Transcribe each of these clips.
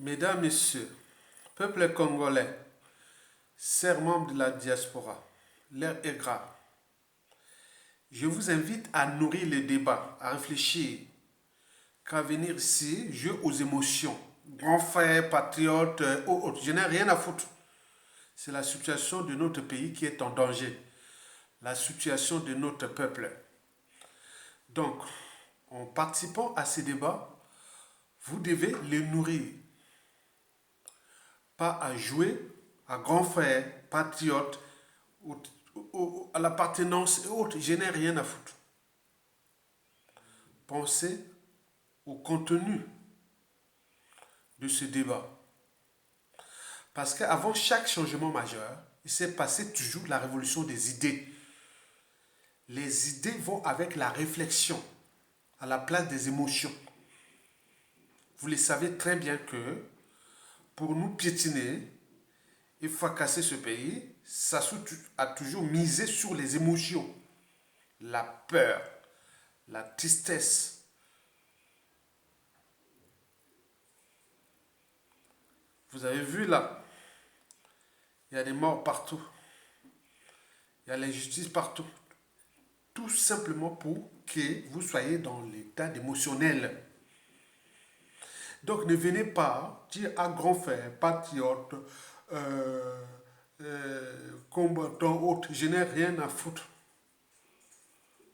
Mesdames, Messieurs, peuple congolais, chers membres de la diaspora, l'heure est grave. Je vous invite à nourrir le débat, à réfléchir, qu'à venir ici jouer aux émotions. Grand frère, patriote ou autre, je n'ai rien à foutre. C'est la situation de notre pays qui est en danger. La situation de notre peuple. Donc, en participant à ces débats, vous devez les nourrir. Pas à jouer à grand frère, patriote, à l'appartenance et autres. Je n'ai rien à foutre. Pensez au contenu de ce débat. Parce qu'avant chaque changement majeur, il s'est passé toujours la révolution des idées. Les idées vont avec la réflexion, à la place des émotions. Vous le savez très bien que pour nous piétiner et fracasser ce pays, ça a toujours misé sur les émotions. La peur, la tristesse. Vous avez vu là, il y a des morts partout. Il y a l'injustice partout. Tout simplement pour que vous soyez dans l'état émotionnel. Donc ne venez pas dire à grand frère, patriote, combattant, autre, je n'ai rien à foutre.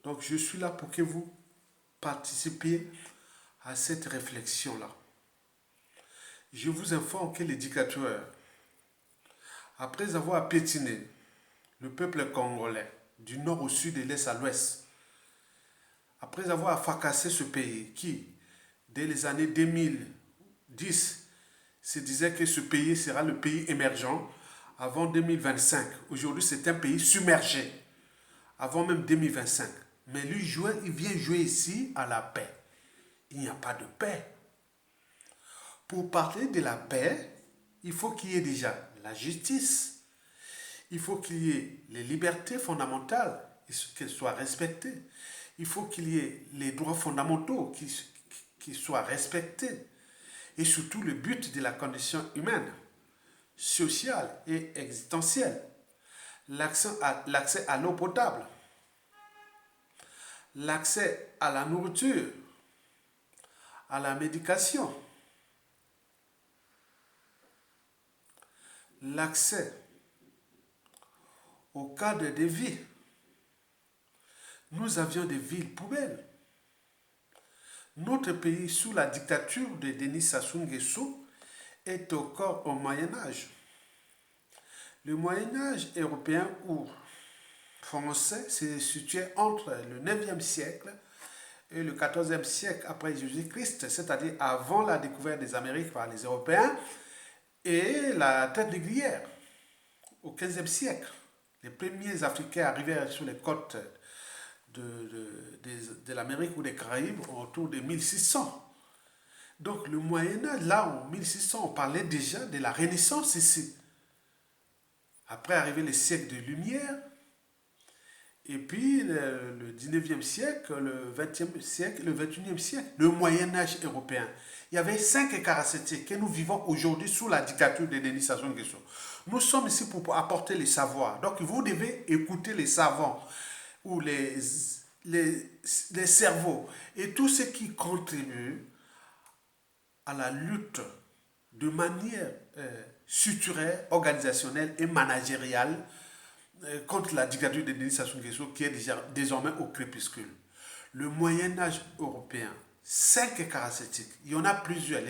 Donc je suis là pour que vous participiez à cette réflexion-là. Je vous informe que les dictateurs, après avoir piétiné le peuple congolais, du nord au sud et de l'est à l'ouest, après avoir fracassé ce pays qui, dès les années 2010, se disait que ce pays sera le pays émergent avant 2025. Aujourd'hui, c'est un pays submergé, avant même 2025. Mais lui, il vient jouer ici à la paix. Il n'y a pas de paix. Pour parler de la paix, il faut qu'il y ait déjà la justice. Il faut qu'il y ait les libertés fondamentales, qu'elles soient respectées. Il faut qu'il y ait les droits fondamentaux qui soient respectés. Et surtout le but de la condition humaine, sociale et existentielle. L'accès à l'eau potable, l'accès à la nourriture, à la médication, l'accès au cadre de vie. Nous avions des villes poubelles. Notre pays, sous la dictature de Denis Sassou Nguesso, est encore au Moyen-Âge. Le Moyen-Âge européen ou français se situait entre le 9e siècle et le 14e siècle après Jésus-Christ, c'est-à-dire avant la découverte des Amériques par les Européens et la traite négrière au 15e siècle. Les premiers Africains arrivèrent sur les côtes de l'Amérique ou des Caraïbes autour de 1600. Donc le Moyen-Âge, là en 1600, on parlait déjà de la Renaissance ici. Après arrivé les siècles de lumière, et puis le 19e siècle, le 20e siècle, le 21e siècle, le Moyen-Âge européen. Il y avait 5 caractéristiques que nous vivons aujourd'hui sous la dictature de Denis Sassou Nguesso. Nous sommes ici pour apporter les savoirs. Donc vous devez écouter les savants ou les cerveaux et tout ce qui contribue à la lutte de manière structurelle, organisationnelle et managériale contre la dictature de Denis Sassou Nguesso qui est désormais au crépuscule. Le Moyen-Âge européen, 5 caractéristiques, il y en a plusieurs,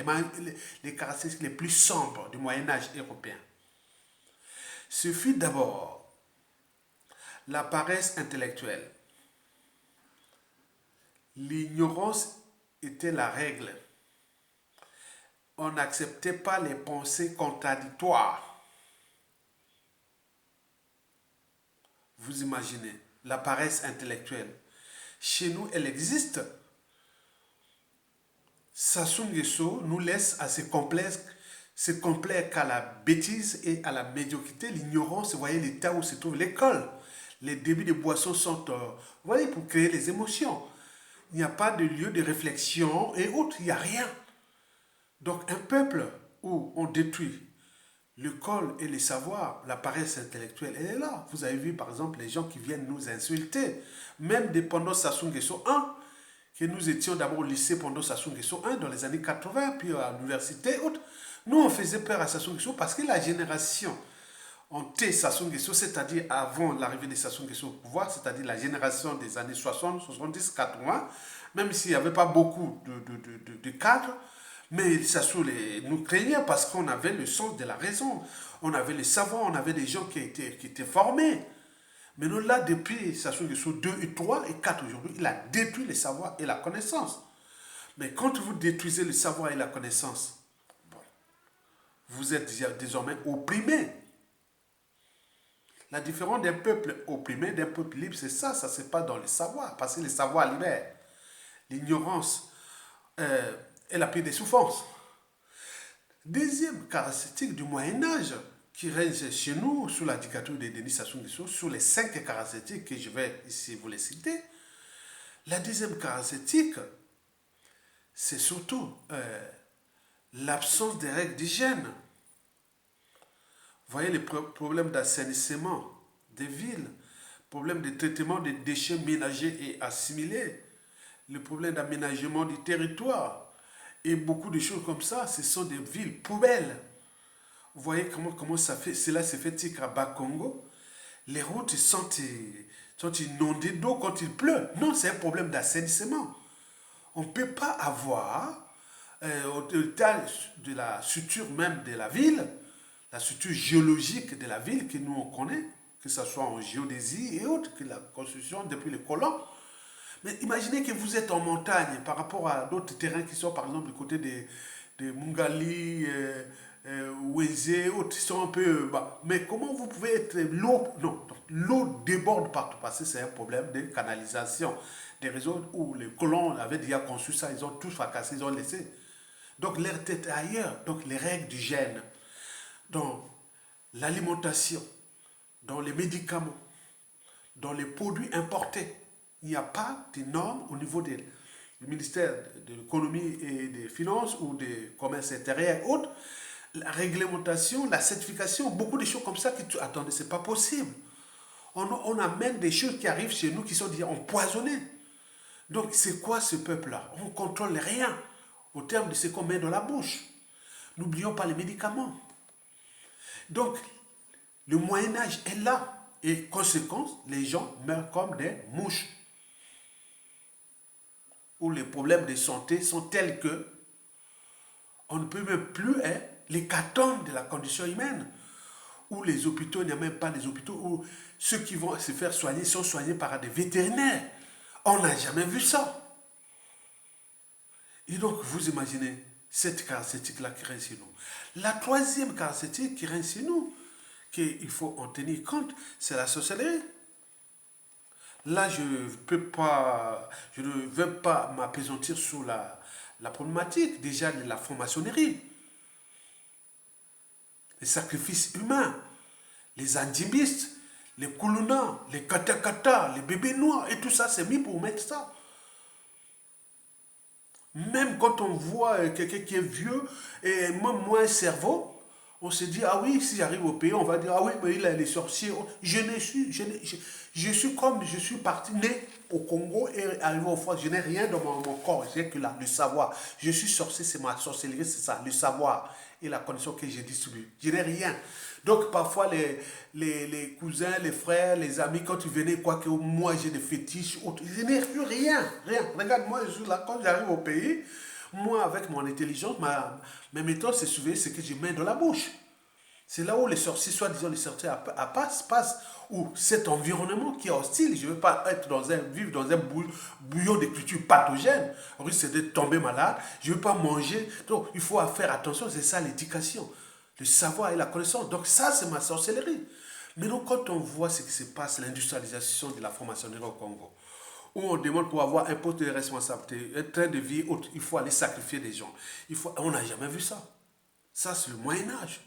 les caractéristiques les plus sombres du Moyen-Âge européen. Ce fut d'abord la paresse intellectuelle. L'ignorance était la règle. On n'acceptait pas les pensées contradictoires. Vous imaginez, la paresse intellectuelle. Chez nous, elle existe. Sassou Nguesso nous laisse à ce complexe à la bêtise et à la médiocrité, l'ignorance. Vous voyez l'état où se trouve l'école. Les débits de boissons sont, vous voyez, pour créer les émotions. Il n'y a pas de lieu de réflexion et autres, il n'y a rien. Donc un peuple où on détruit l'école et les savoirs, la paresse intellectuelle, elle est là. Vous avez vu, par exemple, les gens qui viennent nous insulter, même pendant Sassou Nguesso 1, que nous étions d'abord au lycée pendant Sassou Nguesso 1 dans les années 80, puis à l'université, autres. Nous, on faisait peur à Sassou Nguesso parce que la génération en T Sassou Nguesso, c'est-à-dire avant l'arrivée de Sassou Nguesso au pouvoir, c'est-à-dire la génération des années 60, 70, 80, même s'il n'y avait pas beaucoup de cadres, mais Sassou nous craignait parce qu'on avait le sens de la raison, on avait le savoir, on avait des gens qui étaient formés. Mais nous, là, depuis Sassou Nguesso 2 et 3 et 4 aujourd'hui, il a détruit le savoir et la connaissance. Mais quand vous détruisez le savoir et la connaissance, bon, vous êtes désormais opprimé. La différence d'un peuple opprimé, d'un peuple libre, c'est ça, ça se passe dans le savoir, parce que le savoir libère. L'ignorance est la pire des souffrances. Deuxième caractéristique du Moyen-Âge qui règne chez nous sous la dictature de Denis Sassou Nguesso, sur les 5 caractéristiques que je vais ici vous les citer, la deuxième caractéristique, c'est surtout l'absence des règles d'hygiène. Vous voyez les problèmes d'assainissement des villes, problème de traitement des déchets ménagers et assimilés, le problème d'aménagement du territoire et beaucoup de choses comme ça, ce sont des villes poubelles. Vous voyez comment cela se fait à Bakongo. Les routes sont inondées d'eau quand il pleut. Non, c'est un problème d'assainissement. On ne peut pas avoir, au delà de la structure même de la ville, la structure géologique de la ville que nous on connaît, que ce soit en géodésie et autres, que la construction depuis les colons. Mais imaginez que vous êtes en montagne par rapport à d'autres terrains qui sont par exemple du côté de Mungali, Ouézé, autres, qui sont un peu bas. Mais comment vous pouvez être l'eau? Non, l'eau déborde partout parce que c'est un problème de canalisation. Des réseaux où les colons avaient déjà conçu ça, ils ont tout fracassé, ils ont laissé. Donc leur tête est ailleurs. Donc les règles d'hygiène, dans l'alimentation, dans les médicaments, dans les produits importés, il n'y a pas de normes au niveau du ministère de l'économie et des finances ou des commerces intérieurs et autres. La réglementation, la certification, beaucoup de choses comme ça que tu attendais, c'est pas possible. On amène des choses qui arrivent chez nous qui sont déjà empoisonnées. Donc c'est quoi ce peuple-là? On ne contrôle rien au terme de ce qu'on met dans la bouche. N'oublions pas les médicaments. Donc le Moyen-Âge est là. Et conséquence, les gens meurent comme des mouches. Où les problèmes de santé sont tels que on ne peut même plus l'hécatombe de la condition humaine. Où les hôpitaux, il n'y a même pas des hôpitaux, où ceux qui vont se faire soigner sont soignés par des vétérinaires. On n'a jamais vu ça. Et donc, vous imaginez cette caractéristique-là qui règne chez nous. La troisième caractéristique qui règne chez nous, qu'il faut en tenir compte, c'est la sorcellerie. Là, je ne vais pas m'appesantir sur la problématique déjà de la franc-maçonnerie. Les sacrifices humains, les animistes, les koulouna, les katakata, les bébés noirs, et tout ça, c'est mis pour mettre ça. Même quand on voit quelqu'un qui est vieux et même moins cerveau, on se dit, ah oui, si j'arrive au pays, on va dire, ah oui, mais il a les sorciers. Je suis comme, je suis parti, né au Congo et arrivé au France, je n'ai rien dans mon corps, j'ai que là, le savoir. Je suis sorcier, c'est ma sorcellerie, c'est ça, le savoir et la connaissance que j'ai distribuée. Je n'ai rien. Donc parfois les cousins, les frères, les amis, quand ils venaient, quoi que moi j'ai des fétiches, je n'ai rien, rien. Regarde, moi je suis là, quand j'arrive au pays, moi avec mon intelligence, mes méthodes, c'est souvent ce que je mets dans la bouche. C'est là où les sorciers, soi-disant les sorciers passent, où cet environnement qui est hostile, je ne veux pas vivre dans un bouillon de culture pathogène, on risque de tomber malade, je ne veux pas manger, donc il faut faire attention, c'est ça l'éducation, le savoir et la connaissance. Donc ça, c'est ma sorcellerie. Mais donc quand on voit ce qui se passe, l'industrialisation de la franc-maçonnerie au Congo, où on demande pour avoir un poste de responsabilité, un train de vie, il faut aller sacrifier des gens. On n'a jamais vu ça. Ça, c'est le Moyen-Âge.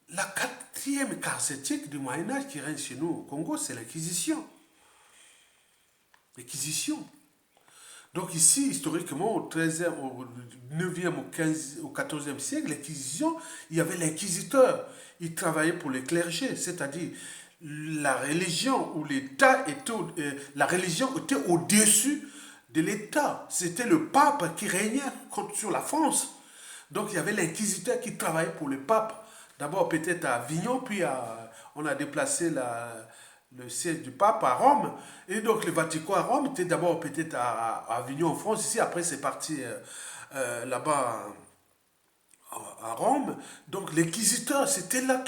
La quatrième caractéristique du Moyen-Âge qui règne chez nous au Congo, c'est l'Inquisition. L'Inquisition. Donc ici, historiquement, au 13e, au 9e, au 15, au 14e siècle, l'Inquisition, il y avait l'inquisiteur. Il travaillait pour les clergés, c'est-à-dire la religion ou l'État était, la religion était au-dessus de l'État. C'était le pape qui régnait sur la France. Donc il y avait l'inquisiteur qui travaillait pour le pape. D'abord peut-être à Avignon, puis on a déplacé le siège du pape à Rome. Et donc le Vatican à Rome était d'abord peut-être à Avignon en France. Ici, après c'est parti là-bas à Rome. Donc l'inquisiteur, c'était là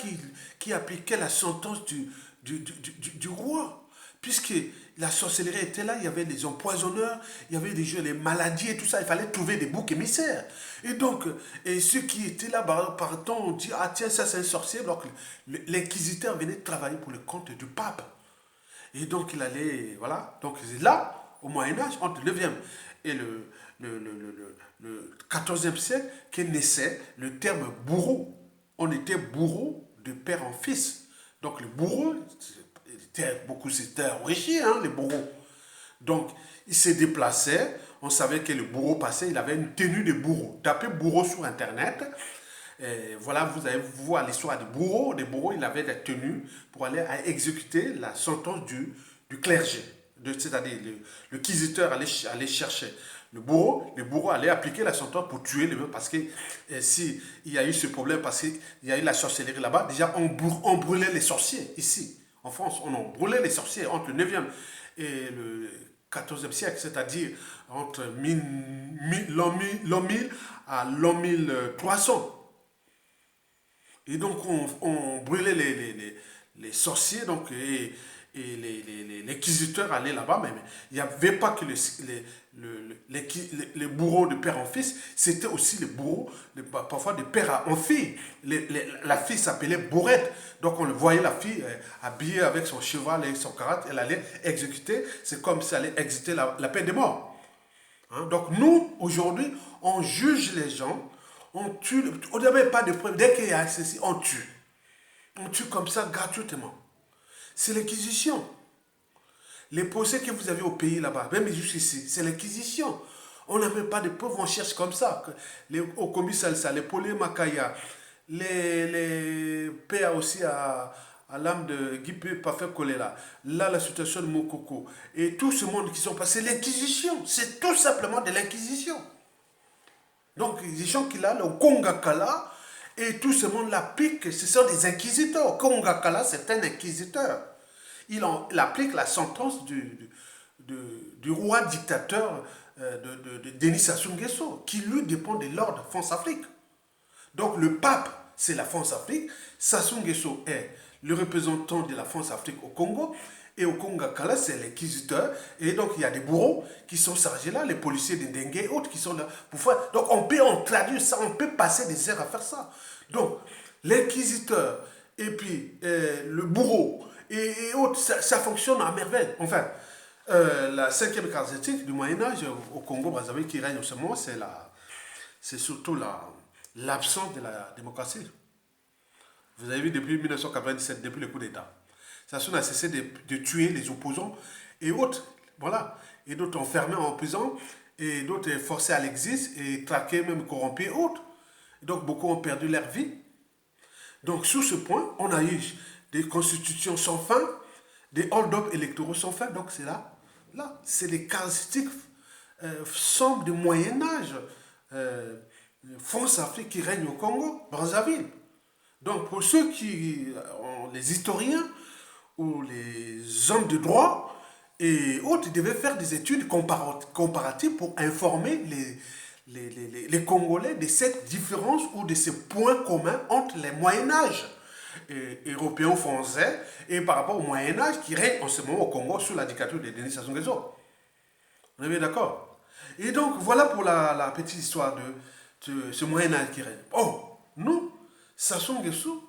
qui appliquait la sentence du roi. Puisque la sorcellerie était là, il y avait des empoisonneurs, il y avait des jeux, les maladies et tout ça. Il fallait trouver des boucs émissaires. Et donc, et ceux qui étaient là, par temps, on dit, ah tiens, ça c'est un sorcier. Donc l'inquisiteur venait travailler pour le compte du pape. Et donc il allait, voilà. Donc là, au Moyen-Âge, entre le 9e et le 14e siècle, qu'est naissait le terme bourreau. On était bourreau de père en fils. Donc le bourreau, beaucoup s'étaient enrichis, hein, les bourreaux. Donc il se déplaçait, on savait que le bourreau passait, il avait une tenue de bourreau. Tapez bourreau sur internet. Et voilà, vous allez voir l'histoire des bourreaux. Des bourreaux, il avait des tenues pour aller à exécuter la sentence du clergé. C'est-à-dire, le quisiteur allait chercher le bourreau allait appliquer la sentence pour tuer les mecs parce que si il y a eu ce problème, parce qu'il y a eu la sorcellerie là-bas, déjà on brûlait les sorciers ici. En France, on a brûlé les sorciers entre le 9e et le 14e siècle, c'est-à-dire entre l'an 1000 à l'an 1300. Et donc, on brûlait les sorciers, donc, et les inquisiteurs allaient là-bas, mais il n'y avait pas que les bourreaux de père en fils, c'était aussi les bourreaux, parfois de père en fille. La fille s'appelait Bourrette, donc on le voyait, la fille habillée avec son cheval et son caractère, elle allait exécuter, c'est comme si elle allait exécuter la peine de mort. Hein? Donc nous, aujourd'hui, on juge les gens, on tue, on n'avait pas de preuves, dès qu'il y a ceci, on tue. On tue comme ça gratuitement. C'est l'inquisition. Les procès que vous avez au pays là-bas, même jusqu'ici, c'est l'inquisition. On n'a même pas de preuves, on cherche comme ça. Au Kombi Salsa, les Polé Makaya, les pères aussi à l'âme de Guy Parfait Kolela, là la situation de Mokoko, et tout ce monde qui sont passés, l'inquisition, c'est tout simplement de l'inquisition. Donc les gens qui là, le Kongakala, et tout ce monde l'applique, ce sont des inquisiteurs. Kongakala, c'est un inquisiteur. Il applique la sentence du roi dictateur de Denis Sassou Nguesso, qui lui dépend de l'ordre France-Afrique. Donc le pape, c'est la France-Afrique. Sassou Nguesso est le représentant de la France-Afrique au Congo. Et au Congo-Kala, c'est l'inquisiteur. Et donc, il y a des bourreaux qui sont chargés là, les policiers de Dengue et autres qui sont là pour faire. Donc, on peut en traduire ça, on peut passer des heures à faire ça. Donc, l'inquisiteur et puis le bourreau et autres, ça fonctionne à merveille. Enfin, la cinquième caractéristique du Moyen-Âge au Congo-Brazzaville qui règne en ce moment, c'est surtout l'absence de la démocratie. Vous avez vu depuis 1997, depuis le coup d'État. Sassou a cessé de tuer les opposants et autres, voilà, et d'autres enfermés en prison, et d'autres forcés à l'exil, et traqués, même corrompus et autres. Et donc beaucoup ont perdu leur vie. Donc sur ce point, on a eu des constitutions sans fin, des hold-up électoraux sans fin, donc c'est là, c'est des caractéristiques sombres du Moyen-Âge, France-Afrique qui règne au Congo, Brazzaville. Donc pour ceux qui, les historiens, où les hommes de droit et autres devaient faire des études comparatives pour informer les Congolais de cette différence ou de ces points communs entre les Moyen-Âge européens français et par rapport au Moyen-Âge qui règne en ce moment au Congo sous la dictature de Denis Sassou Nguesso. On est bien d'accord? Et donc voilà pour la petite histoire de ce Moyen-Âge qui règne. Oh, nous, Sassou Nguesso,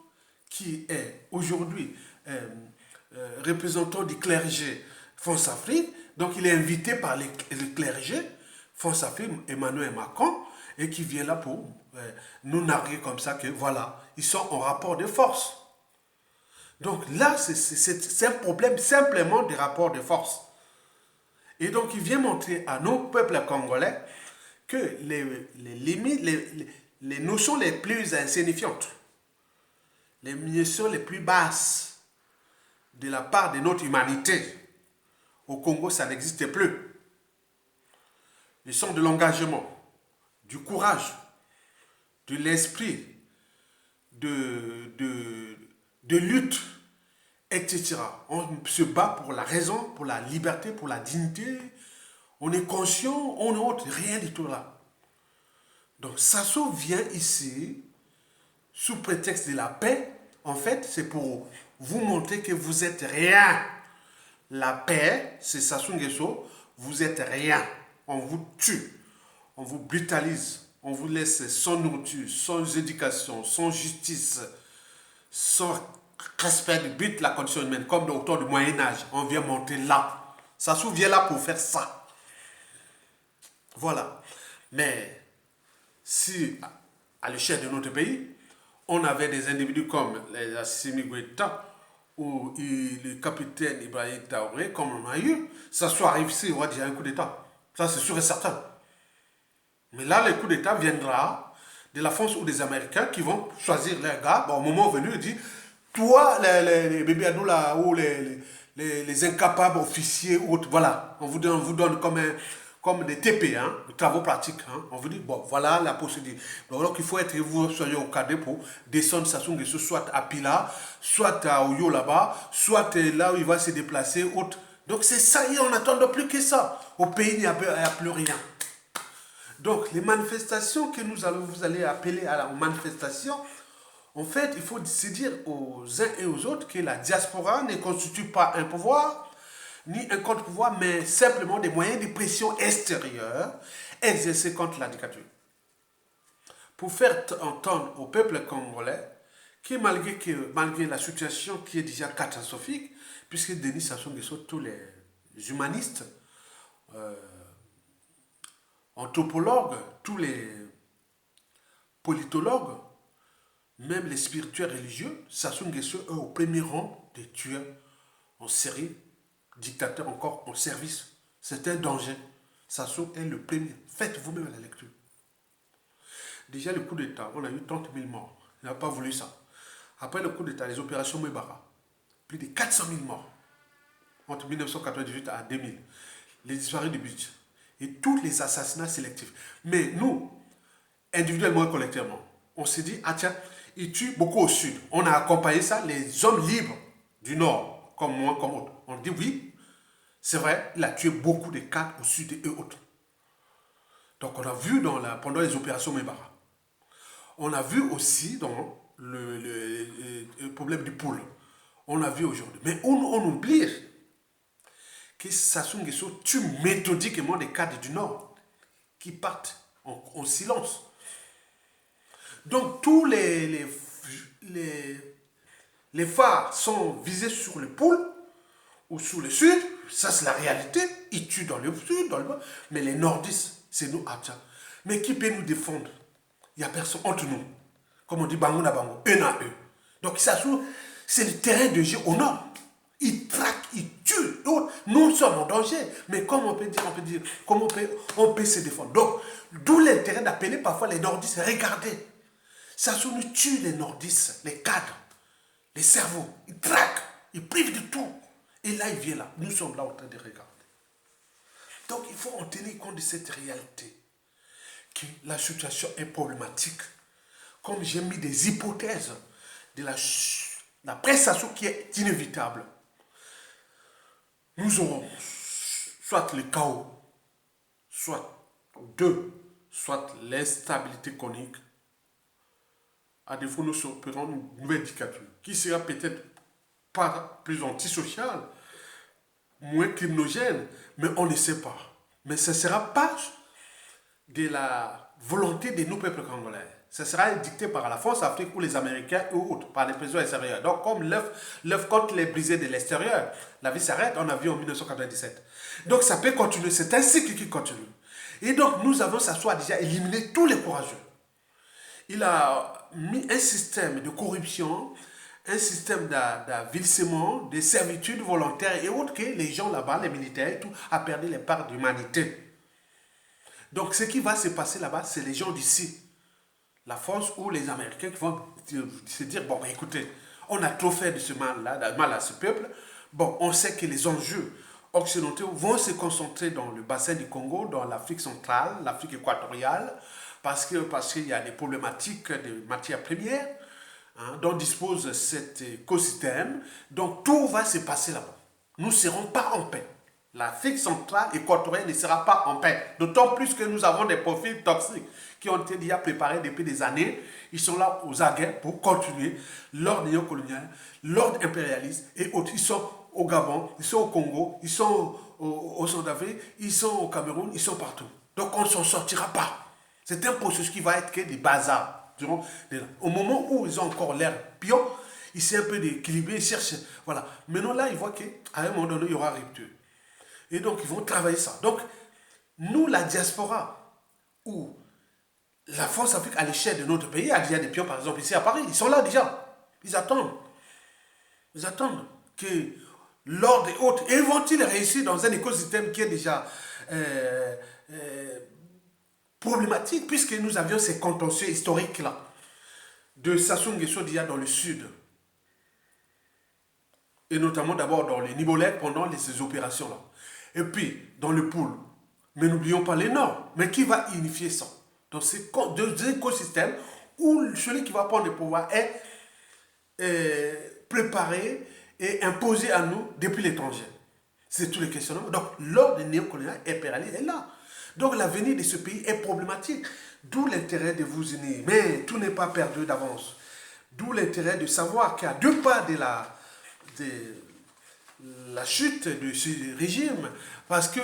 qui est aujourd'hui représentant du clergé France-Afrique, donc il est invité par les clergés France-Afrique, Emmanuel Macron, et qui vient là pour nous narguer comme ça que voilà, ils sont en rapport de force. Donc là, c'est un problème simplement des rapports de force. Et donc, il vient montrer à nos peuples congolais que les limites, les notions les plus insignifiantes, les notions les plus basses de la part de notre humanité, au Congo, ça n'existe plus. Ils sont de l'engagement, du courage, de l'esprit, de lutte, etc. On se bat pour la raison, pour la liberté, pour la dignité. On est conscient, on n'autre rien du tout là. Donc Sassou vient ici, sous prétexte de la paix. En fait, c'est pour vous montrer que vous êtes rien. La paix, c'est Sassou Nguesso, vous êtes rien. On vous tue, on vous brutalise, on vous laisse sans nourriture, sans éducation, sans justice, sans respect du but de la condition humaine, comme au temps du Moyen-Âge. On vient monter là. Sassou vient là pour faire ça. Voilà. Mais si, à l'échelle de notre pays, on avait des individus comme les Assimi Goïta ou le capitaine Ibrahim Traoré, comme on a eu, ça soit arrivé ici, on va dire un coup d'État. Ça, c'est sûr et certain. Mais là, le coup d'État viendra de la France ou des Américains qui vont choisir leurs gars. Bon, au moment venu, ils disent, toi, les bébés ados là, ou les incapables officiers, ou autres, voilà, on vous donne comme des TP, hein, des travaux pratiques. Hein. On vous dit, bon, voilà la procédure. Donc, il faut être, vous soyez au cadre pour descendre Sassou Nguesso, soit à Pila, soit à Oyo là-bas, soit là où il va se déplacer, autre. Donc, c'est ça, et on n'attend plus que ça. Au pays, il n'y a plus rien. Donc, les manifestations que vous allez appeler aux manifestations, en fait, il faut se dire aux uns et aux autres que la diaspora ne constitue pas un pouvoir, ni un contre-pouvoir, mais simplement des moyens de pression extérieure exercés contre la dictature. Pour faire entendre au peuple congolais que malgré la situation qui est déjà catastrophique, puisque Denis Sassou Nguesso, tous les humanistes, anthropologues, tous les politologues, même les spirituels religieux, Sassou Nguesso est au premier rang des tueurs en série, dictateurs encore en service. C'est un danger. Sassou est le premier. Faites vous-même la lecture. Déjà, le coup d'État, on a eu 30 000 morts. Il n'a pas voulu ça. Après le coup d'État, les opérations Mebara, plus de 400 000 morts entre 1998 à 2000. Les disparus du budget et tous les assassinats sélectifs. Mais nous, individuellement et collectivement, on s'est dit, ah tiens, il tue beaucoup au sud. On a accompagné ça, les hommes libres du nord, comme moi, comme autres. On dit oui, c'est vrai, il a tué beaucoup de cadres au sud et autres. Donc on a vu pendant les opérations Mebara. On a vu aussi dans le problème du pôle. On a vu aujourd'hui. Mais on oublie que Sassou Nguesso tue méthodiquement des cadres du Nord qui partent en silence. Donc tous les phares sont visés sur le pôle ou sur le sud. Ça, c'est la réalité. Ils tuent dans le sud, dans le nord. Mais les nordistes, c'est nous, Adja. Mais qui peut nous défendre? Il n'y a personne entre nous. Comme on dit, bango na bango, eux na eux. Donc, Sassou, c'est le terrain de jeu au nord. Ils traquent, ils tuent. Nous sommes en danger. Mais comment on peut se défendre? Donc, d'où l'intérêt d'appeler parfois les nordistes. Regardez. Sassou nous tue les nordistes, les cadres, les cerveaux. Ils traquent, ils privent de tout. Et là, il vient là. Nous sommes là en train de regarder. Donc, il faut en tenir compte de cette réalité. Que la situation est problématique. Comme j'ai mis des hypothèses de la presse qui est inévitable. Nous aurons soit le chaos, soit soit l'instabilité chronique. À défaut, nous opérons une nouvelle dictature qui sera peut-être pas plus antisociale, moins criminogène, mais on ne sait pas. Mais ce ne sera pas de la volonté de nos peuples congolais. Ce sera dicté par la France, l'Afrique ou les Américains ou autres, par les présidents extérieurs. Donc, comme l'œuf contre les brisés de l'extérieur, la vie s'arrête, on a vu en 1997. Donc, ça peut continuer, c'est un cycle qui continue. Et donc, nous avons, ça soit déjà éliminé tous les courageux. Il a mis un système de corruption, un système d'avilissement, de servitude volontaire et autres que les gens là-bas, les militaires et tout, a perdu les parts d'humanité. Donc ce qui va se passer là-bas, c'est les gens d'ici, la France ou les Américains qui vont se dire, bon, bah, écoutez, on a trop fait de ce mal-là, mal à ce peuple. Bon, on sait que les enjeux occidentaux vont se concentrer dans le bassin du Congo, dans l'Afrique centrale, l'Afrique équatoriale, parce qu'il y a des problématiques de matières premières, hein, dont dispose cet écosystème. Donc tout va se passer là-bas. Nous ne serons pas en paix. L'Afrique centrale équatorienne ne sera pas en paix. D'autant plus que nous avons des profils toxiques qui ont été déjà préparés depuis des années. Ils sont là aux aguets pour continuer l'ordre néocolonial, l'ordre impérialiste et autres. Ils sont au Gabon, ils sont au Congo, ils sont au Centrafrique, ils sont au Cameroun, ils sont partout. Donc on ne s'en sortira pas. C'est un processus qui va être que des bazars. Au moment où ils ont encore l'air pion, ils essaient un peu d'équilibrer, ils cherchent. Voilà. Maintenant là, ils voient qu'à un moment donné, il y aura rupture. Et donc, ils vont travailler ça. Donc, nous, la diaspora, ou la France-Afrique à l'échelle de notre pays, il y a déjà des pions, par exemple, ici à Paris. Ils sont là déjà. Ils attendent. Ils attendent que l'ordre et autres, et vont-ils réussir dans un écosystème qui est déjà problématique, puisque nous avions ces contentieux historiques-là, de Sassou Nguesso déjà dans le sud, et notamment d'abord dans les Nibolèques pendant ces opérations-là. Et puis, dans le pool. Mais n'oublions pas les Nord. Mais qui va unifier ça? Dans ces deux écosystèmes où celui qui va prendre le pouvoir est préparé et imposé à nous depuis l'étranger. C'est tous les questionnements. Donc, l'ordre néocolonial impérialiste est là. Donc, l'avenir de ce pays est problématique. D'où l'intérêt de vous unir. Mais tout n'est pas perdu d'avance. D'où l'intérêt de savoir qu'à deux pas de la chute de ce régime, parce que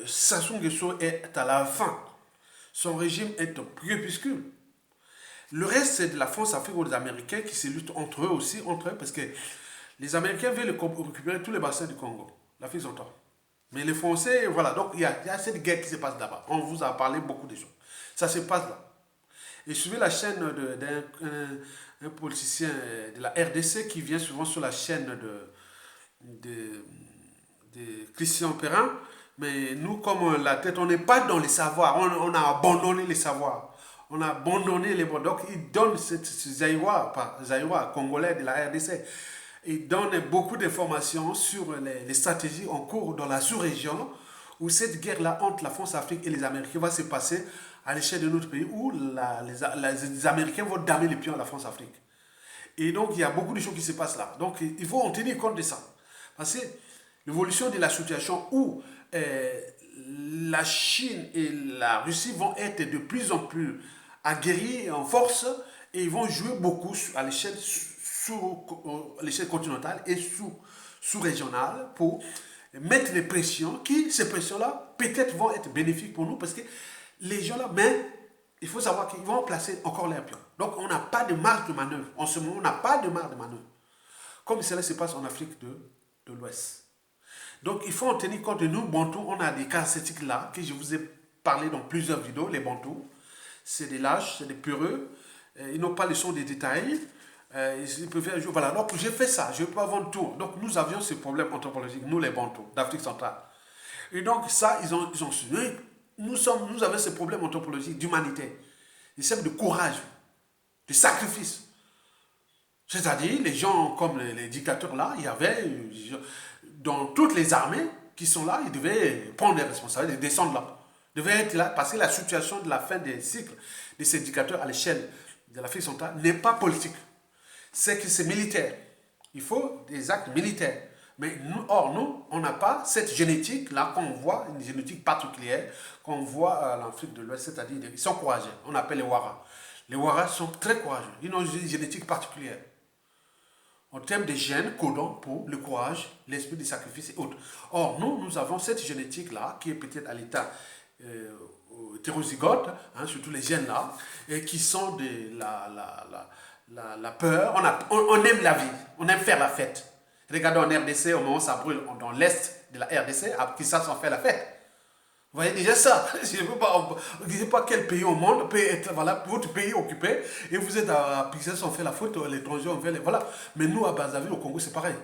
Sassou Nguesso est à la fin. Son régime est un crépuscule. Le reste, c'est de la France-Afrique ou des Américains qui se luttent entre eux aussi, parce que les Américains veulent récupérer tous les bassins du Congo, l'Afrique centrale. Mais les Français, voilà, donc il y a cette guerre qui se passe là-bas. On vous a parlé beaucoup de choses. Ça se passe là. Et suivez la chaîne d'un politicien de la RDC qui vient souvent sur la chaîne de Christian Perrin, mais nous, comme la tête, on n'est pas dans les savoirs, on a abandonné les savoirs, on a abandonné les bons. Donc, il donne ce Zaïwa, congolais de la RDC, il donne beaucoup d'informations sur les stratégies en cours dans la sous-région, où cette guerre-là entre la France-Afrique et les Américains va se passer à l'échelle de notre pays, où les Américains vont damer les pions à la France-Afrique. Et donc, il y a beaucoup de choses qui se passent là. Donc, il faut en tenir compte de ça. Parce que l'évolution de la situation où la Chine et la Russie vont être de plus en plus aguerris en force et ils vont jouer beaucoup à l'échelle continentale et sous-régionale pour mettre les pressions ces pressions-là peut-être vont être bénéfiques pour nous parce que les gens là, mais il faut savoir qu'ils vont placer encore leurs pions. Donc on n'a pas de marge de manœuvre. En ce moment, on n'a pas de marge de manœuvre. Comme cela se passe en Afrique de l'Ouest. Donc il faut en tenir compte de nous, Bantous, on a des caractéristiques là, que je vous ai parlé dans plusieurs vidéos, les Bantous. C'est des lâches, c'est des peureux, ils n'ont pas le son des détails, ils préfèrent jouer. Voilà, donc j'ai fait ça, je ne peux pas vendre tout. Donc nous avions ce problème anthropologique, nous les Bantous, d'Afrique centrale. Et donc ça, ils ont su. Nous avons ce problème anthropologique d'humanité, de courage, de sacrifice. C'est-à-dire, les gens comme les dictateurs là, il y avait, dans toutes les armées qui sont là, ils devaient prendre des responsabilités, descendre là. Ils devaient être là parce que la situation de la fin des cycles de ces dictateurs à l'échelle de l'Afrique centrale n'est pas politique. C'est que c'est militaire. Il faut des actes militaires. Mais nous, on n'a pas cette génétique-là qu'on voit, une génétique particulière qu'on voit à l'Afrique de l'Ouest, c'est-à-dire ils sont courageux. On appelle les Ouaras. Les Ouaras sont très courageux. Ils ont une génétique particulière. En termes de gènes codons pour le courage, l'esprit de sacrifice et autres. Or, nous avons cette génétique-là, qui est peut-être à l'état hétérozygote, hein, surtout les gènes-là, et qui sont de la peur. On aime la vie, on aime faire la fête. Regardez en RDC, au moment où ça brûle dans l'est de la RDC, à Kinshasa, on fait la fête. Vous voyez déjà ça. Je ne sais pas quel pays au monde peut être, voilà, votre pays occupé, et vous êtes à Pixels, on fait la faute, l'étranger, on fait les, voilà. Mais nous, à Brazzaville, au Congo, c'est pareil.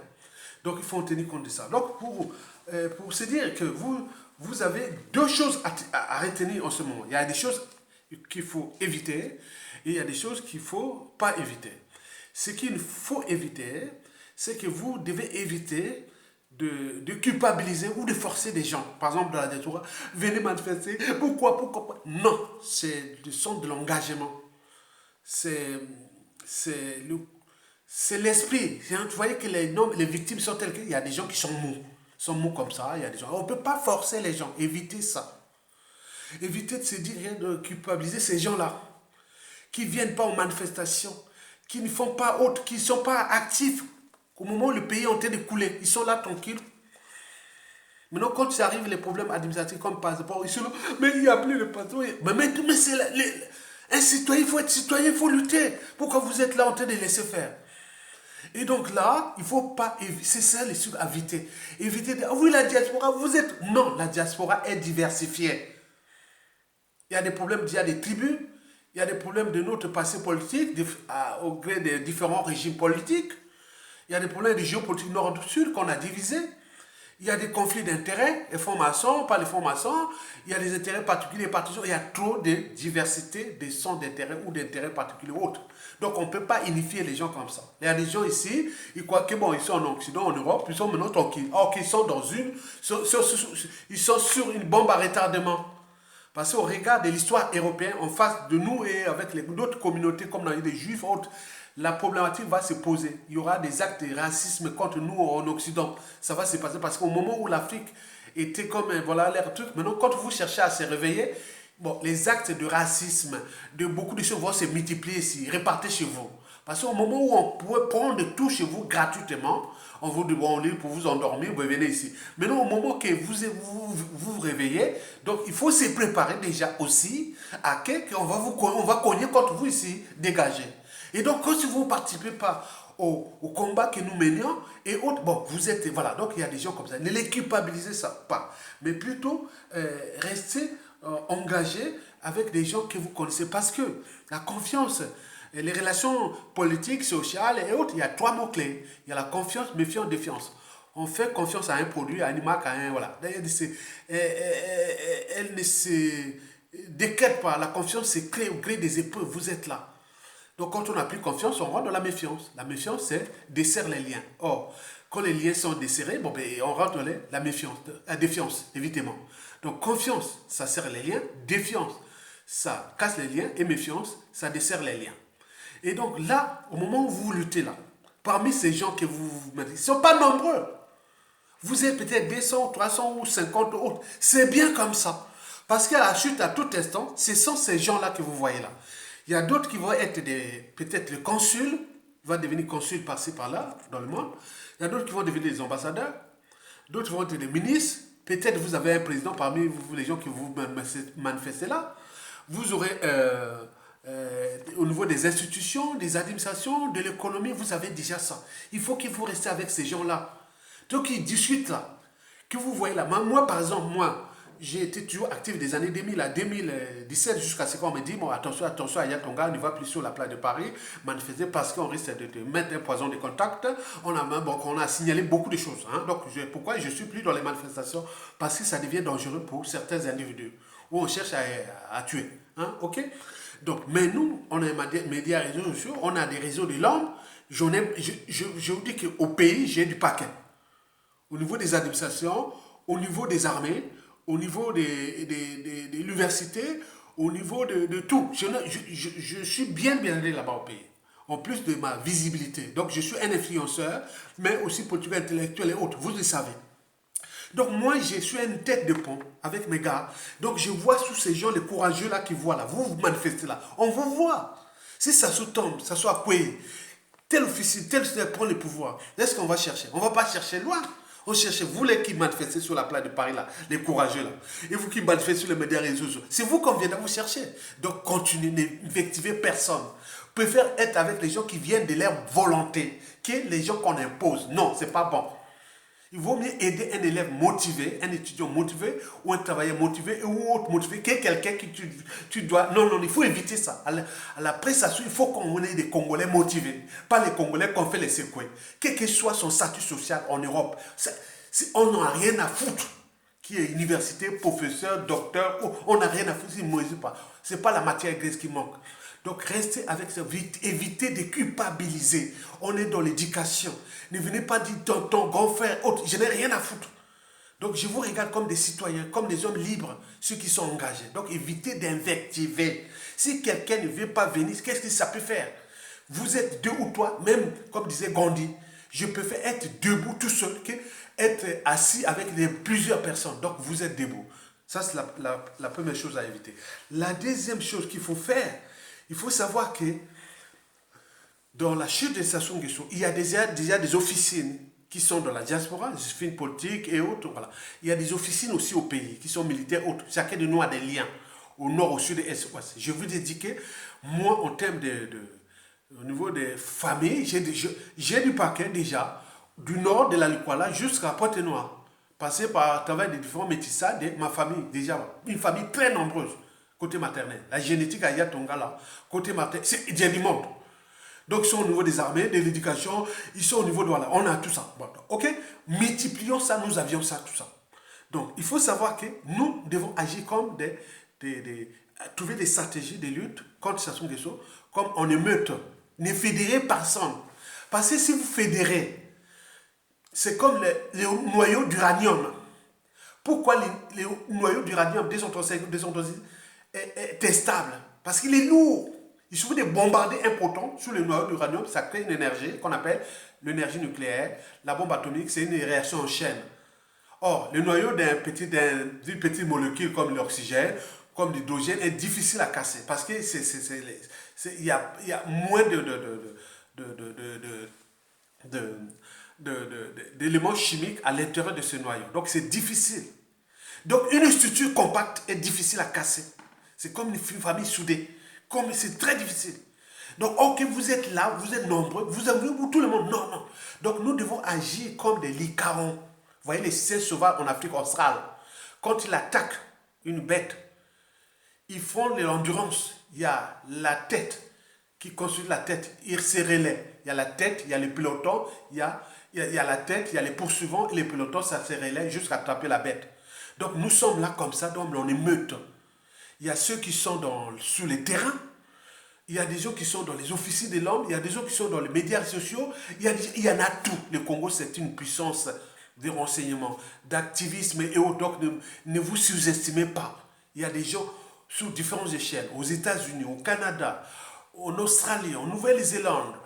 Donc, il faut en tenir compte de ça. Donc, pour se dire que vous avez deux choses à retenir en ce moment. Il y a des choses qu'il faut éviter, et il y a des choses qu'il ne faut pas éviter. Ce qu'il faut éviter, c'est que vous devez éviter de culpabiliser ou de forcer des gens. Par exemple, dans la diaspora, venez manifester. Pourquoi? Non, c'est le son de l'engagement. C'est c'est le c'est l'esprit. Tu voyez que les victimes sont telles qu'il y a des gens qui sont mous. Ils sont mous comme ça. Il y a des gens. On ne peut pas forcer les gens. Évitez ça. Évitez de se dire rien de culpabiliser ces gens-là qui ne viennent pas aux manifestations, qui ne font pas autre, qui ne sont pas actifs. Au moment où le pays est en train de couler, ils sont là tranquilles. Maintenant, quand ça arrive, les problèmes administratifs comme passeport, ils sont là, mais il n'y a plus le passeport. Mais c'est un citoyen, il faut être citoyen, il faut lutter. Pourquoi vous êtes là en train de laisser faire? Et donc là, il ne faut pas, c'est ça les trucs à éviter. Éviter de, ah oui, la diaspora, vous êtes... Non, la diaspora est diversifiée. Il y a des problèmes, il y a des tribus, il y a des problèmes de notre passé politique, au gré des différents régimes politiques. Il y a des problèmes de géopolitique nord-sud qu'on a divisés. Il y a des conflits d'intérêts, les francs-maçons, pas les francs-maçons. Il y a des intérêts particuliers, partisans. Il y a trop de diversité des centres d'intérêt ou d'intérêts particuliers ou autres. Donc on ne peut pas unifier les gens comme ça. Il y a des gens ici, ils croient que bon, ils sont en Occident, en Europe, ils sont maintenant tranquilles. Or qu'ils sont dans ils sont sur une bombe à retardement. Parce qu'on regarde l'histoire européenne en face de nous et avec d'autres communautés comme dans les juifs, autres, la problématique va se poser. Il y aura des actes de racisme contre nous en Occident. Ça va se passer parce qu'au moment où l'Afrique était comme voilà l'air truc, maintenant quand vous cherchez à se réveiller, bon, les actes de racisme, de beaucoup de choses vont se multiplier ici, répartis chez vous. Parce qu'au moment où on pourrait prendre tout chez vous gratuitement, on vous demande pour vous endormir, vous venez ici. Maintenant, au moment que vous réveillez, donc il faut se préparer déjà aussi à qu'on va on va cogner contre vous ici, dégagez. Et donc, quand vous ne participez pas au combat que nous menions, et autres, bon, vous êtes, voilà, donc il y a des gens comme ça. Ne les culpabilisez ça pas, mais plutôt restez engagés avec des gens que vous connaissez, parce que la confiance, les relations politiques, sociales et autres, il y a trois mots-clés. Il y a la confiance, méfiance, défiance. On fait confiance à un produit, à une marque, à un... Voilà. Elle ne se décrète pas. La confiance se crée au gré des épreuves. Vous êtes là. Donc quand on n'a plus confiance, on rentre dans la méfiance. La méfiance, c'est desserre les liens. Or, quand les liens sont desserrés, bon, ben, on rentre dans la méfiance, la défiance, évidemment. Donc confiance, ça serre les liens. Défiance, ça casse les liens. Et méfiance, ça desserre les liens. Et donc là, au moment où vous luttez là, parmi ces gens que vous mettez, ils ne sont pas nombreux. Vous êtes peut-être 200, 300 ou 50 autres. C'est bien comme ça. Parce qu'à la chute, à tout instant, ce sont ces gens-là que vous voyez là. Il y a d'autres qui vont être peut-être le consul, il va devenir consul par-ci, par-là, dans le monde. Il y a d'autres qui vont devenir des ambassadeurs. D'autres vont être des ministres. Peut-être vous avez un président parmi vous, les gens qui vous manifestez là. Vous aurez... au niveau des institutions, des administrations, de l'économie, vous avez déjà ça. Il faut que vous restiez avec ces gens-là. Donc, ils discutent là. Que vous voyez là. Moi, par exemple, j'ai été toujours actif des années 2000 à 2017 jusqu'à ce qu'on me dit, bon, attention, Ayatonga, on ne va plus sur la place de Paris manifester parce qu'on risque de mettre un poison de contact. On a signalé beaucoup de choses. Hein. Donc, pourquoi je ne suis plus dans les manifestations? Parce que ça devient dangereux pour certains individus où on cherche à tuer. Hein. OK? Donc, mais nous, on a des médias réseaux sociaux, on a des réseaux de l'homme. Je vous dis qu'au pays, j'ai du paquet. Au niveau des administrations, au niveau des armées, au niveau de l'université, au niveau de tout. Je suis bien allé là-bas au pays. En plus de ma visibilité. Donc, je suis un influenceur, mais aussi politique, intellectuel et autres. Vous le savez. Donc moi, je suis une tête de pont avec mes gars. Donc je vois tous ces gens, les courageux là qui voient là. Vous vous manifestez là. On vous voit. Si ça se tombe, ça soit quoi? Tel officier, tel prend le pouvoir. Est-ce qu'on va chercher? On ne va pas chercher loin. On cherche vous les qui manifestez sur la place de Paris là, les courageux là. Et vous qui manifestez sur les médias réseaux sociaux. C'est vous qu'on vient de vous chercher. Donc continuez, n'invectivez personne. Préfère être avec les gens qui viennent de leur volonté que les gens qu'on impose. Non, c'est pas bon. Il vaut mieux aider un élève motivé, un étudiant motivé, ou un travailleur motivé, ou autre motivé, que quelqu'un qui tu dois... Non, non, il faut éviter ça. À la prestation, il faut qu'on ait des Congolais motivés. Pas les Congolais qu'on fait les secouer. Quel que soit son statut social en Europe, on n'a rien à foutre. Qui est université, professeur, docteur, on n'a rien à foutre, il ne mesure pas. Ce n'est pas la matière grise qui manque. Donc restez avec ça, évitez de culpabiliser. On est dans l'éducation. Ne venez pas dire tonton, grand frère, autre, je n'ai rien à foutre. Donc je vous regarde comme des citoyens, comme des hommes libres, ceux qui sont engagés. Donc évitez d'invectiver. Si quelqu'un ne veut pas venir, qu'est-ce que ça peut faire? Vous êtes deux ou trois, même comme disait Gandhi, je préfère être debout tout seul que être assis avec plusieurs personnes. Donc vous êtes debout. Ça c'est la première chose à éviter. La deuxième chose qu'il faut faire, il faut savoir que dans la chute de Sassou Nguesso, il y a déjà des officines qui sont dans la diaspora, des officines politiques et autres. Voilà. Il y a des officines aussi au pays qui sont militaires autres. Chacun de nous a des liens au nord, au sud et est, ouest. Je vous ai dit que moi, en termes au niveau des familles, j'ai du paquet déjà, du nord de la Likwala jusqu'à Pointe-Noire. Passé par travers des différents métissades de ma famille, déjà, une famille très nombreuse. Côté maternel. La génétique à Yatonga, là, côté maternel, il y a du monde. Donc, ils sont au niveau des armées, de l'éducation, ils sont au niveau de... Voilà, on a tout ça. Bon, ok. Multiplions ça, nous avions ça, tout ça. Donc, il faut savoir que nous devons agir comme trouver des stratégies de lutte contre Sassou Nguesso, comme en émeute. Ne fédérez personne. Parce que si vous fédérez, c'est comme les noyaux d'uranium. Pourquoi les noyaux d'uranium 235, 236 est stable? Parce qu'il est lourd. Il suffit de bombarder un proton sur le noyau d'uranium, ça crée une énergie qu'on appelle l'énergie nucléaire. La bombe atomique, c'est une réaction en chaîne. Or, le noyau d'une petite molécule comme l'oxygène, comme l'hydrogène, est difficile à casser parce qu'il y a moins d'éléments chimiques à l'intérieur de ce noyau. Donc, c'est difficile. Donc, une structure compacte est difficile à casser. C'est comme une famille soudée. C'est très difficile. Donc, ok, vous êtes là, vous êtes nombreux, vous avez tout le monde. Non, non. Donc, nous devons agir comme des licarons. Vous voyez les cerfs sauvages en Afrique australe. Quand ils attaquent une bête, ils font l'endurance. Il y a la tête qui constitue la tête. Ils se relaient. Il y a la tête, il y a les pelotons, il y a la tête, il y a les poursuivants et les pelotons, ça se relaie jusqu'à attraper la bête. Donc, nous sommes là comme ça, donc on est meute. Il y a ceux qui sont sur les terrains, il y a des gens qui sont dans les officines de l'homme, il y a des gens qui sont dans les médias sociaux, il y en a tout. Le Congo, c'est une puissance de renseignement, d'activisme et autres. Donc, ne vous sous-estimez pas. Il y a des gens sur différentes échelles, aux États-Unis, au Canada, en Australie, en Nouvelle-Zélande,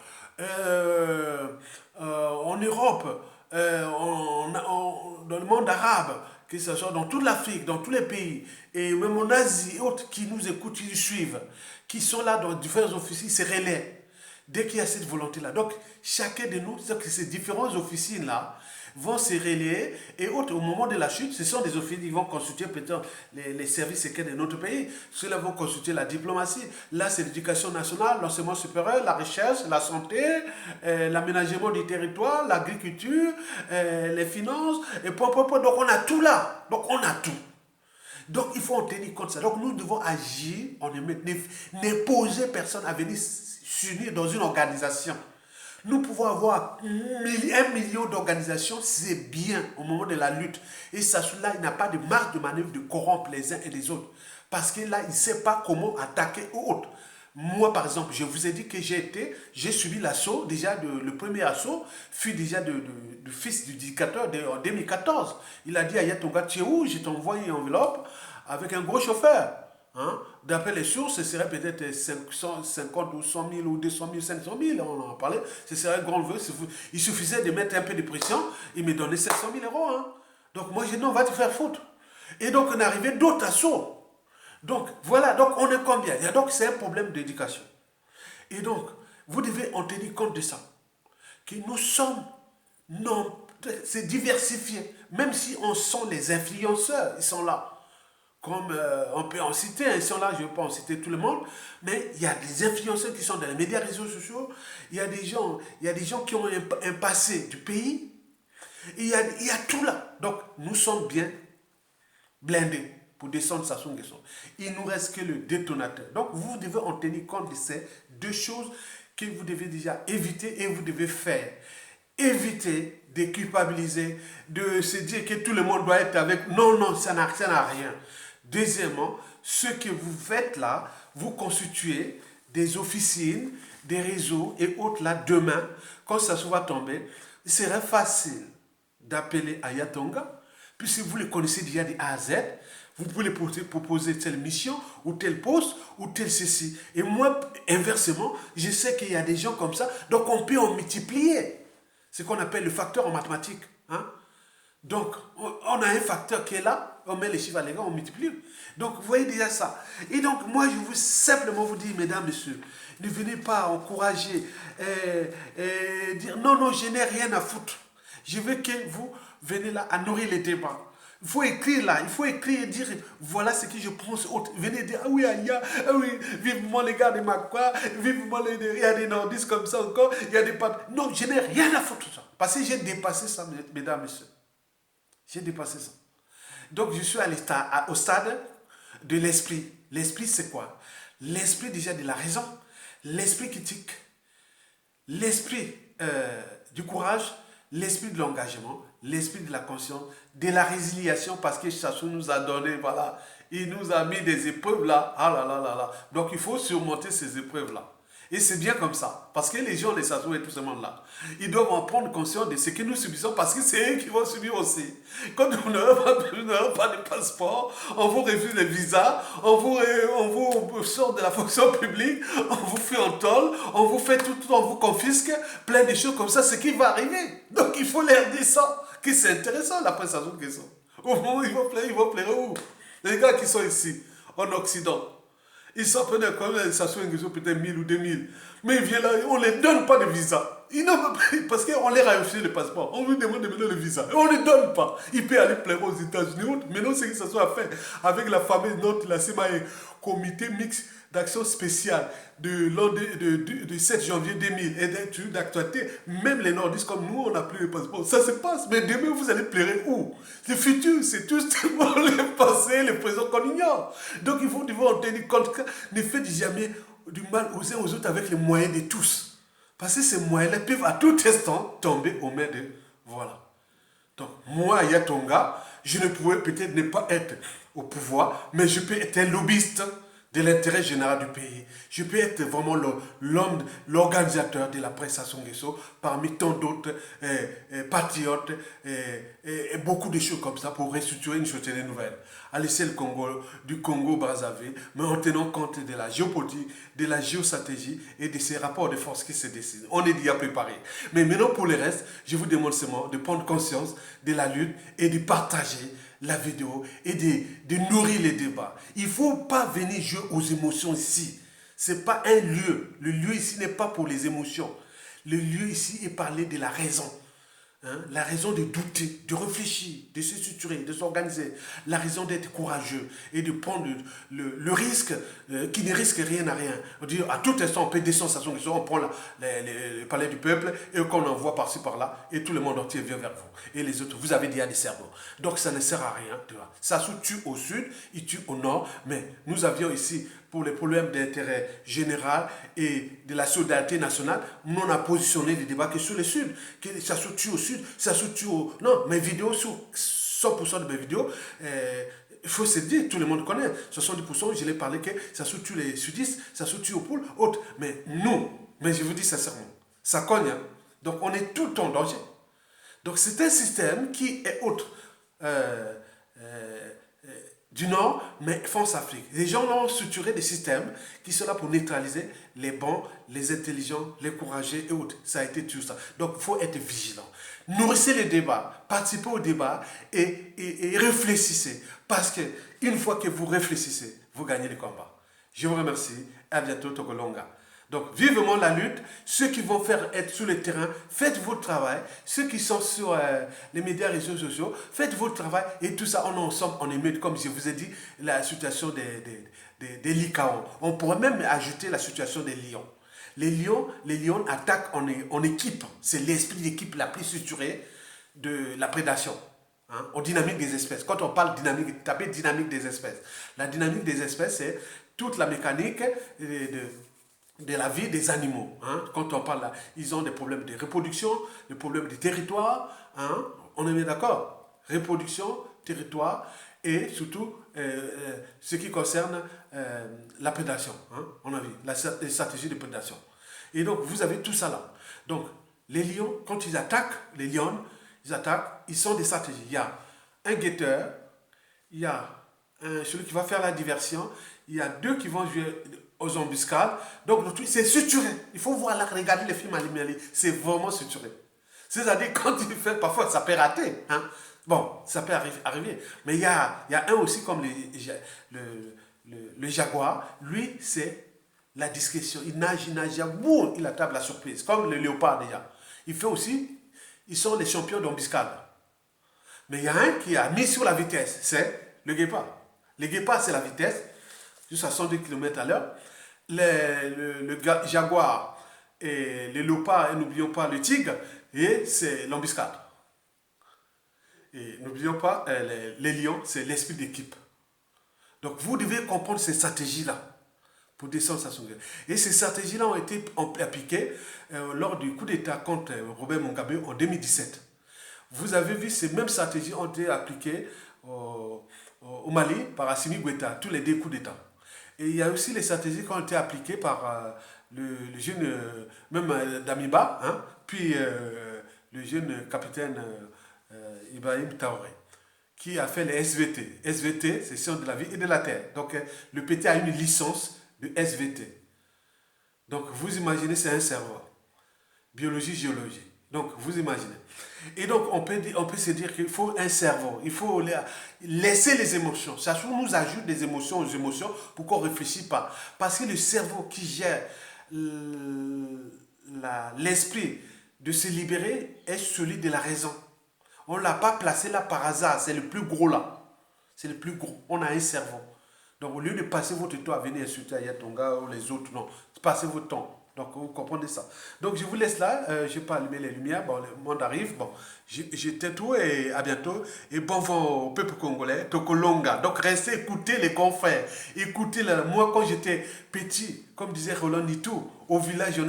en Europe, dans le monde arabe, que ce soit dans toute l'Afrique, dans tous les pays, et même en Asie, et autres qui nous écoutent, qui nous suivent, qui sont là dans différents officines, se relaient. Dès qu'il y a cette volonté-là. Donc, chacun de nous, c'est que ces différentes officines-là vont se relayer, et autres, au moment de la chute, ce sont des officines qui vont constituer peut-être les services secrets de notre pays. Ceux-là vont constituer la diplomatie. Là, c'est l'éducation nationale, l'enseignement supérieur, la recherche, la santé, l'aménagement du territoire, l'agriculture, les finances, et point. Donc, on a tout là. Donc, on a tout. Donc, il faut en tenir compte de ça. Donc, nous devons agir, ne poser personne à venir s'unir dans une organisation. Nous pouvons avoir 1 million d'organisations, c'est bien au moment de la lutte. Et ça, là, il n'a pas de marge de manœuvre de corrompre les uns et les autres. Parce que là, il ne sait pas comment attaquer ou autre. Moi, par exemple, je vous ai dit que j'ai subi l'assaut, déjà, le premier assaut fut déjà du fils du dictateur en 2014. Il a dit à Yatonga, tu es où? Je t'ai envoyé une enveloppe avec un gros chauffeur. Hein? D'après les sources, ce serait peut-être 550 ou 100 000 ou 200 000, 500 000, on en a parlé. Ce serait un grand vœu. Il suffisait de mettre un peu de pression, il me donnait 700 000 euros. Hein? Donc moi, j'ai dit non, on va te faire foutre. Et donc, on est arrivé d'autres assauts. Donc, voilà, donc on est combien? Il y a donc, c'est un problème d'éducation. Et donc, vous devez en tenir compte de ça. Que nous sommes, non, c'est diversifié. Même si on sent les influenceurs, ils sont là. Comme on peut en citer, ils sont là, je ne vais pas en citer tout le monde, mais il y a des influenceurs qui sont dans les médias, réseaux sociaux, il y a des gens qui ont un passé du pays, Il y a tout là. Donc, nous sommes bien blindés pour descendre Sassou Nguesso. Il nous reste que le détonateur. Donc, vous devez en tenir compte de ces deux choses que vous devez déjà éviter et vous devez faire. Éviter de culpabiliser, de se dire que tout le monde doit être avec. Non, non, ça n'a rien. Deuxièmement, ce que vous faites là, vous constituez des officines, des réseaux et autres là demain, quand ça se va tomber, il serait facile d'appeler Ayatonga, puisque vous le connaissez déjà de A à Z, vous pouvez proposer telle mission, ou tel poste, ou tel ceci. Et moi, inversement, je sais qu'il y a des gens comme ça, donc on peut en multiplier. C'est ce qu'on appelle le facteur en mathématiques. Hein? Donc, on a un facteur qui est là, on met les chiffres à l'égard, on multiplie. Donc, vous voyez déjà ça. Et donc, moi, je veux simplement vous dire, mesdames, messieurs, ne venez pas encourager, dire non, non, je n'ai rien à foutre. Je veux que vous venez là à nourrir les débats. Il faut écrire là, il faut écrire et dire voilà ce que je pense. Venez dire ah oui, ah oui, vivement les gars de Makwa, vivement les. Il y a des nordistes comme ça encore, il y a des pattes. Non, je n'ai rien à foutre de ça. Parce que j'ai dépassé ça, mesdames, messieurs. J'ai dépassé ça. Donc je suis allé au stade de l'esprit. L'esprit, c'est quoi? L'esprit déjà de la raison, l'esprit critique, l'esprit du courage, l'esprit de l'engagement, l'esprit de la conscience, de la résiliation, parce que Sassou nous a donné, voilà, il nous a mis des épreuves là, ah là là là là. Donc il faut surmonter ces épreuves là. Et c'est bien comme ça, parce que les gens, les Sassou et tout ce monde-là, ils doivent en prendre conscience de ce que nous subissons, parce que c'est eux qui vont subir aussi. Quand vous n'aurez pas de passeport, on vous refuse les visas, on vous sort de la fonction publique, on vous fait en tôle, on vous fait tout, on vous confisque, plein de choses comme ça, ce qui va arriver. Donc il faut leur dire ça, que c'est intéressant, la presse Sassou Nguesso. Au moment ils vont plaire où? Les gars qui sont ici, en Occident. Ils sont peut-être comme ça soit peut-être 1000 ou 2000. Mais ils viennent là, on ne les donne pas de visa. Parce qu'on leur a refusé le passeport. On lui demande de donner le visa. Et on ne les donne pas. Il peut aller plaire aux États-Unis. Mais non, c'est que ça soit fait avec la fameuse note, la CMAE, comité mixte d'action spéciale de 7 janvier 2000 et d'études d'actualité. Même les nordistes comme nous, on n'a plus le passeport. Ça se passe. Mais demain, vous allez pleurer où? Le futur, c'est tout le passé, le présent qu'on ignore. Donc, il faut devoir en tenir compte que ne faites jamais du mal aux uns aux autres avec les moyens de tous. Parce que ces moyens-là peuvent à tout instant tomber aux mains de... Voilà. Donc, moi, Yatonga, je ne pourrais peut-être ne pas être au pouvoir, mais je peux être un lobbyiste de l'intérêt général du pays. Je peux être vraiment l'homme, l'organisateur de la presse Sassou Nguesso parmi tant d'autres patriotes et beaucoup de choses comme ça pour restructurer une société nouvelle à l'échelle du Congo-Brazzaville, mais en tenant compte de la géopolitique, de la géostratégie et de ces rapports de force qui se dessinent. On est déjà préparé. Mais maintenant, pour le reste, je vous demande seulement de prendre conscience de la lutte et de partager la vidéo et de nourrir les débats. Il ne faut pas venir jouer aux émotions ici. Ce n'est pas un lieu. Le lieu ici n'est pas pour les émotions. Le lieu ici est parler de la raison. Hein? La raison de douter, de réfléchir, de se structurer, de s'organiser. La raison d'être courageux et de prendre le risque qui ne risque rien à rien. On dit à tout instant, on peut descendre Sassou Nguesso, on prend le palais du peuple et qu'on envoie par-ci par-là et tout le monde entier vient vers vous. Et les autres, vous avez déjà des cerveaux. Donc ça ne sert à rien. Tu vois. Sassou tue au sud, il tue au nord, mais nous avions ici pour les problèmes d'intérêt général et de la solidarité nationale, nous on a positionné des débats que sur le sud, que ça se tue au sud, ça se tue au... Non, mes vidéos, sur 100% de mes vidéos, il faut se dire, tout le monde connaît, 70%, je l'ai parlé que ça se tue les sudistes, ça se tue aux poules, autres. Mais nous, mais je vous dis sincèrement, ça cogne. Hein? Donc on est tout le temps en danger. Donc c'est un système qui est autre. Du Nord, mais France Afrique. Les gens ont structuré des systèmes qui sont là pour neutraliser les bons, les intelligents, les courageux et autres. Ça a été tout ça. Donc, il faut être vigilant. Nourrissez les débats, participez au débat et réfléchissez. Parce que une fois que vous réfléchissez, vous gagnez le combat. Je vous remercie. À bientôt, Tokolonga. Donc, vivement la lutte. Ceux qui vont faire être sur le terrain, faites votre travail. Ceux qui sont sur les médias, réseaux sociaux, faites votre travail. Et tout ça, on est ensemble, on émet, comme je vous ai dit, la situation des Licaons. On pourrait même ajouter la situation des lions. Les lions attaquent en équipe. C'est l'esprit d'équipe la plus structurée. de la prédation, hein, aux dynamiques des espèces. Quand on parle dynamique, tapez dynamique des espèces. La dynamique des espèces, c'est toute la mécanique de la vie des animaux. Hein. Quand on parle là, ils ont des problèmes de reproduction, des problèmes de territoire. Hein. On est bien d'accord. Reproduction, territoire et surtout ce qui concerne la prédation. Hein. On a vu les stratégies de prédation. Et donc, vous avez tout ça là. Donc, les lions, quand ils attaquent, les lions, ils attaquent, ils sont des stratégies. Il y a un guetteur, il y a celui qui va faire la diversion, il y a deux qui vont jouer aux embuscades. Donc, c'est structuré. Il faut voir là, regarder les films animaliers, c'est vraiment structuré. C'est-à-dire, quand il fait, parfois, ça peut rater. Hein. Bon, ça peut arriver. Mais il y a un aussi comme le jaguar. Lui, c'est la discrétion. Il nage, boum, il attrape la surprise. Comme le léopard déjà. Il fait aussi, ils sont les champions d'embuscade. Mais il y a un qui a mis sur la vitesse, c'est le guépard. Le guépard, c'est la vitesse, jusqu'à 102 km à l'heure. Le jaguar et le léopard, et n'oublions pas le tigre, et c'est l'embuscade. Et n'oublions pas, les lions, c'est l'esprit d'équipe. Donc vous devez comprendre ces stratégies-là pour descendre sa son. Et ces stratégies-là ont été appliquées lors du coup d'État contre Robert Mugabe en 2017. Vous avez vu, ces mêmes stratégies ont été appliquées au Mali par Assimi Goïta, tous les deux coups d'État. Et il y a aussi les stratégies qui ont été appliquées par le jeune, même Damiba, hein, puis le jeune capitaine Ibrahim Traoré, qui a fait les SVT. SVT, c'est Sciences de la vie et de la terre. Donc le PT a une licence de SVT. Donc vous imaginez, c'est un cerveau. Biologie, géologie. Donc vous imaginez. Et donc on peut se dire qu'il faut un cerveau. Il faut laisser les émotions. Ça nous ajoute des émotions aux émotions pour qu'on ne réfléchisse pas. Parce que le cerveau qui gère l'esprit de se libérer est celui de la raison. On ne l'a pas placé là par hasard. C'est le plus gros là. C'est le plus gros. On a un cerveau. Donc au lieu de passer votre temps à venir insulter Ayatonga ou les autres, non. Passez votre temps. Donc vous comprenez ça. Donc je vous laisse là. Je n'ai pas allumé les lumières. Bon, le monde arrive. Bon, j'étais tout et à bientôt. Et bon vent au peuple congolais. Tokolonga. Donc restez, écoutez les confrères. Écoutez, moi quand j'étais petit, comme disait Roland Nitou, au village,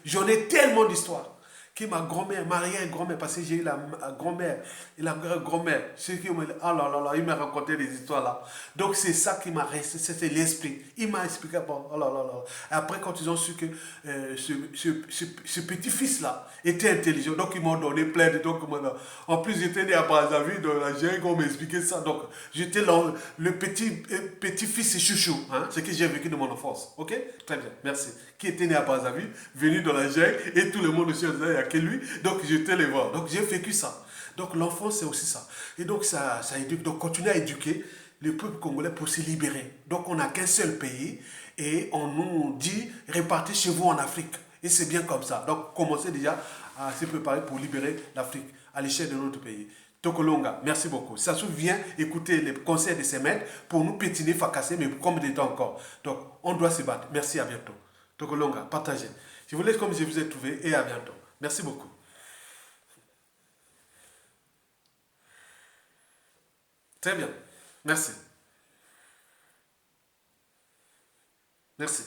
j'en ai tellement d'histoires. Que ma grand-mère, ma arrière-grand-mère, parce que j'ai eu la grand-mère et la grand-mère, oh là là là, il m'a raconté des histoires là. Donc c'est ça qui m'a resté, c'était l'esprit. Il m'a expliqué, bon, oh là là là. Après, quand ils ont su que ce petit-fils là était intelligent, donc ils m'ont donné plein de documents. En plus, j'étais né à Brazzaville, dans la Gérie, on m'expliquait ça. Donc j'étais le petit-fils chouchou, hein, ce que j'ai vécu de mon enfance. Ok? Très bien, merci. Qui était né à Brazzaville, venu dans la Gérie, et tout le monde aussi, il n'y a que lui. Donc j'étais les voir. Donc j'ai vécu ça. Donc l'enfant, c'est aussi ça. Et donc ça éduque. Donc continuer à éduquer le peuple congolais pour se libérer. Donc on n'a qu'un seul pays et on nous dit répartez chez vous en Afrique. Et c'est bien comme ça. Donc commencez déjà à se préparer pour libérer l'Afrique à l'échelle de notre pays. Tokolonga, merci beaucoup. Ça se vient écouter les conseils de ces maîtres pour nous pétiner, fracasser, mais combien de temps encore? Donc on doit se battre. Merci, à bientôt. Tokolonga, partagez. Je vous laisse comme je vous ai trouvé et à bientôt. Merci beaucoup. Très bien. Merci. Merci.